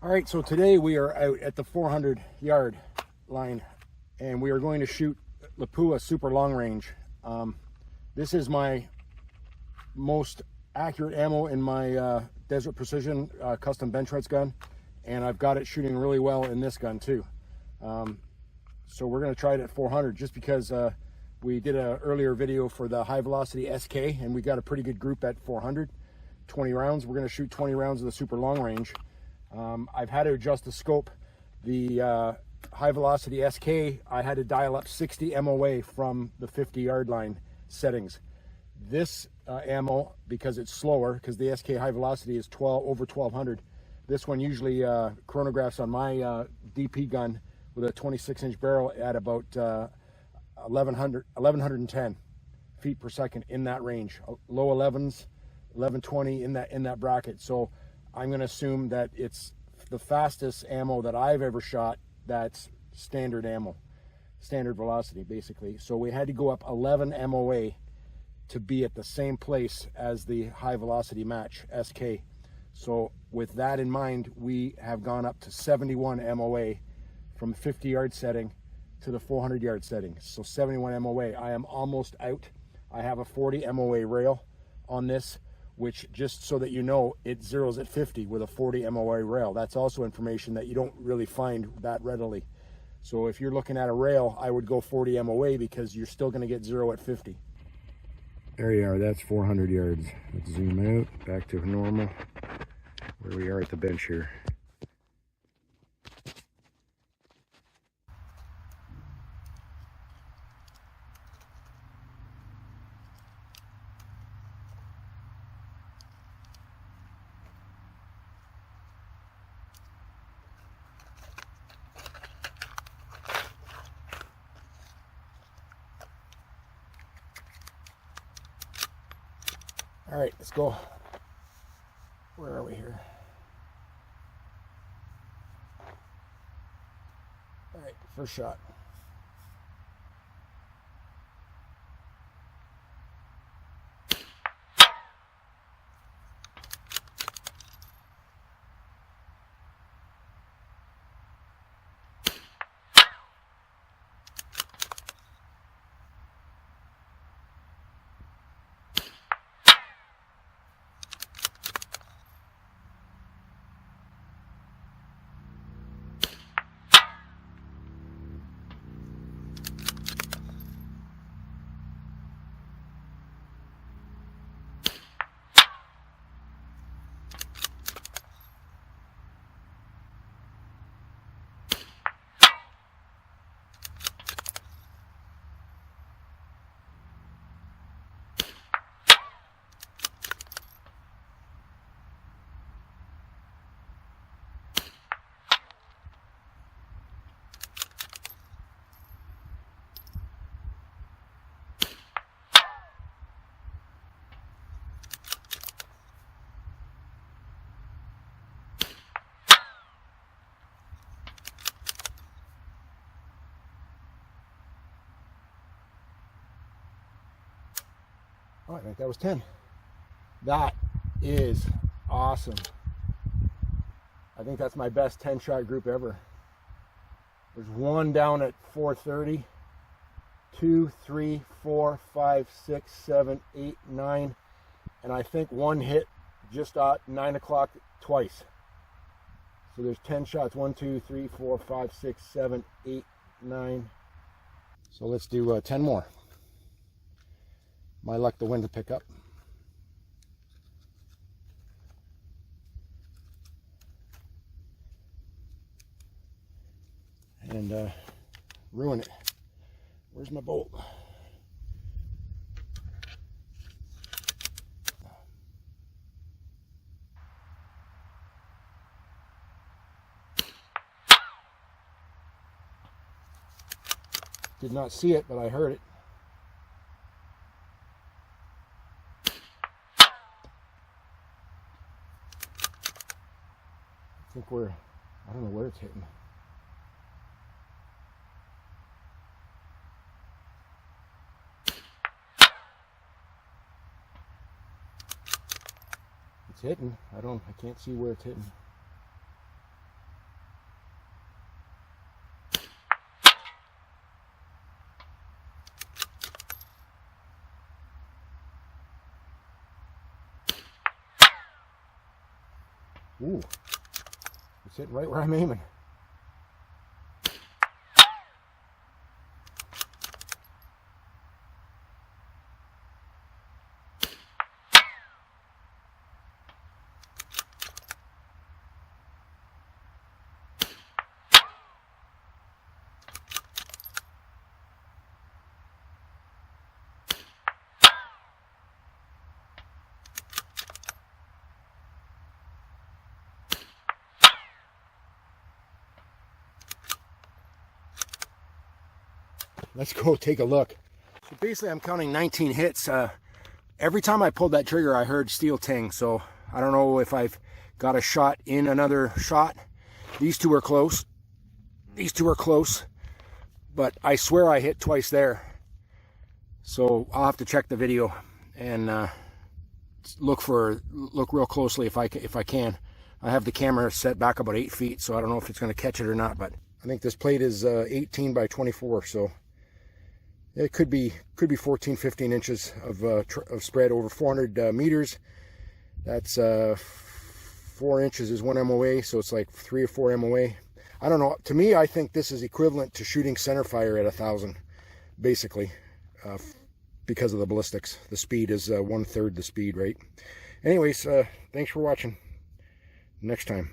All right, so today we are out at the 400 yard line and we are going to shoot Lapua super long range. This is my most accurate ammo in my Desert Precision custom bench rest gun, and I've got it shooting really well in this gun too. So we're going to try it at 400 just because we did an earlier video for the high velocity SK and we got a pretty good group at 400, 20 rounds. We're going to shoot 20 rounds of the super long range. I've had to adjust the scope. The high velocity SK, I had to dial up 60 MOA from the 50 yard line settings. This ammo, because it's slower, because the SK high velocity is over 1200. This one usually chronographs on my DP gun with a 26-inch barrel at about 1110 feet per second in that range. Low 11s, 1120 in that bracket. So I'm going to assume that it's the fastest ammo that I've ever shot that's standard ammo, standard velocity basically. So we had to go up 11 MOA to be at the same place as the high velocity match SK. So with that in mind, we have gone up to 71 MOA from 50 yard setting to the 400 yard setting. So 71 MOA. I am almost out. I have a 40 MOA rail on this, which, just so that you know, it zeroes at 50 with a 40 MOA rail. That's also information that you don't really find that readily. So if you're looking at a rail, I would go 40 MOA because you're still going to get zero at 50. There you are, that's 400 yards. Let's zoom out, back to normal, where we are at the bench here. All right, let's go. Where are we here? All right, first shot. Oh, I think that was 10. That is awesome. I think that's my best 10 shot group ever. There's one down at 430, 2, 3, 4, 5, 6, 7, 8, 9, and I think one hit just at 9 o'clock twice. So there's 10 shots, 1, 2, 3, 4, 5, 6, 7, 8, 9. So let's do 10 more. My luck, the wind to pick up. And ruin it. Where's my bolt? Did not see it, but I heard it. I think I don't know where it's hitting. It's hitting. I can't see where it's hitting. Ooh, it's hitting right where I'm aiming. Let's go take a look. So basically I'm counting 19 hits. Every time I pulled that trigger I heard steel ting, so I don't know if I've got a shot in another shot. These two are close. These two are close, but I swear I hit twice there. So I'll have to check the video and look real closely if I can. I have the camera set back about 8 feet, so I don't know if it's going to catch it or not, but I think this plate is 18 by 24, so it could be 14, 15 inches of spread over 400 meters. That's 4 inches is 1 MOA, so it's like 3 or 4 MOA. I don't know. To me, I think this is equivalent to shooting center fire at 1,000, basically, because of the ballistics. The speed is 1/3 the speed, right? Anyways, thanks for watching. Next time.